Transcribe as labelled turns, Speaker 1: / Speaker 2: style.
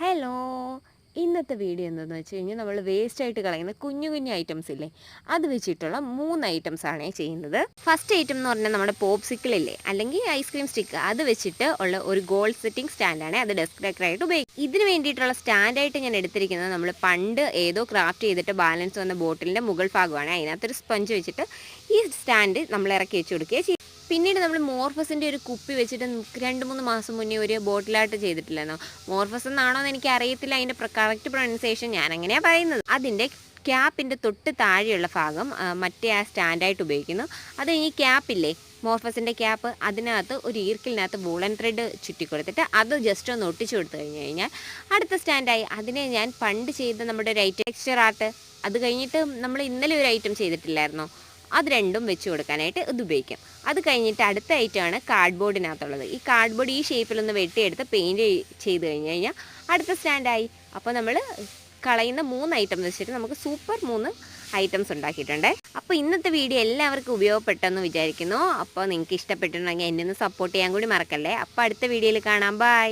Speaker 1: Hello, ഇന്നത്തെ video എന്താണെന്ന് വെച്ച് കഴിഞ്ഞാൽ നമ്മൾ വേസ്റ്റായിട്ട് കളയുന്ന കുഞ്ഞു കുഞ്ഞു ഐറ്റംസ് ഇല്ലേ, അത് വെച്ചിട്ടുള്ള 3 ഐറ്റംസാണ് ചെയ്യുന്നത്. ഫസ്റ്റ് ഐറ്റം എന്ന് പറഞ്ഞാൽ നമ്മുടെ പോപ്സിക്കിളില്ലേ, അല്ലെങ്കിൽ ഐസ്ക്രീം സ്റ്റിക്ക്, അത് വെച്ചിട്ട് ഉള്ള ഒരു ഗോൾ സെറ്റിംഗ് സ്റ്റാൻഡാണ്. അത് ഡെസ്ക് ഡെക്കറായിട്ട് ഉപയോഗിക്കും. ഇതിന് വേണ്ടിയിട്ടുള്ള സ്റ്റാൻഡായിട്ട് ഞാൻ എടുത്തിരിക്കുന്നത് നമ്മൾ പണ്ട് ഏതോ ക്രാഫ്റ്റ് ചെയ്തിട്ട് ബാലൻസ് വന്ന ബോട്ടിലിൻ്റെ മുകൾ ഭാഗമാണ്. അതിനകത്തൊരു സ്പഞ്ച് വെച്ചിട്ട് ഈ സ്റ്റാൻഡ് നമ്മൾ ഇറക്കി വെച്ച് കൊടുക്കുകയും ചെയ്യും. പിന്നീട് നമ്മൾ മോർഫസിൻ്റെ ഒരു കുപ്പി വെച്ചിട്ട് 2-3 മാസം മുന്നേ ഒരു ബോട്ടിലായിട്ട് ചെയ്തിട്ടില്ലെന്നോ, മോർഫസ് എന്നാണോ എന്ന് എനിക്ക് അറിയത്തില്ല, അതിൻ്റെ കറക്റ്റ് പ്രൊനൗൺസിയേഷൻ ഞാൻ അങ്ങനെയാണ് പറയുന്നത്. അതിൻ്റെ ക്യാപ്പിൻ്റെ തൊട്ട് താഴെയുള്ള ഭാഗം മറ്റേ ആ സ്റ്റാൻഡായിട്ട് ഉപയോഗിക്കുന്നു. അത് ഈ ക്യാപ്പില്ലേ, മോർഫസിൻ്റെ ക്യാപ്പ്, അതിനകത്ത് ഒരു ഈർക്കിലിനകത്ത് വൂളൻ ത്രെഡ് ചുറ്റി കൊടുത്തിട്ട് അത് ജസ്റ്റ് ഒന്ന് ഒട്ടിച്ചു കൊടുത്തു കഴിഞ്ഞാൽ അടുത്ത സ്റ്റാൻഡായി. അതിനെ ഞാൻ പണ്ട് ചെയ്ത നമ്മുടെ ഒരു ഐറ്റം ടെക്സ്ചർ ആർട്ട്, അത് കഴിഞ്ഞിട്ട് നമ്മൾ ഇന്നലെ ഒരു ഐറ്റം ചെയ്തിട്ടില്ലായിരുന്നോ, അത് രണ്ടും വെച്ച് കൊടുക്കാനായിട്ട് ഇത് ഉപയോഗിക്കും. അത് കഴിഞ്ഞിട്ട് അടുത്ത ഐറ്റമാണ് കാർഡ്ബോർഡിനകത്തുള്ളത്. ഈ കാർഡ്ബോർഡ് ഈ ഷേപ്പിലൊന്ന് വെട്ടിയെടുത്ത് പെയിൻറ്റ് ചെയ്ത് കഴിഞ്ഞാൽ അടുത്ത സ്റ്റാൻഡായി. അപ്പോൾ നമ്മൾ കളയുന്ന 3 ഐറ്റം വെച്ചിട്ട് നമുക്ക് സൂപ്പർ 3 ഐറ്റംസ് ഉണ്ടാക്കിയിട്ടുണ്ട്. അപ്പോൾ ഇന്നത്തെ വീഡിയോ എല്ലാവർക്കും ഉപയോഗപ്പെട്ടെന്ന് വിചാരിക്കുന്നു. അപ്പോൾ നിങ്ങൾക്ക് ഇഷ്ടപ്പെട്ടിട്ടുണ്ടെങ്കിൽ എന്നെ ഒന്ന് സപ്പോർട്ട് ചെയ്യാൻ കൂടി മറക്കല്ലേ. അപ്പോൾ അടുത്ത വീഡിയോയിൽ കാണാം. ബൈ.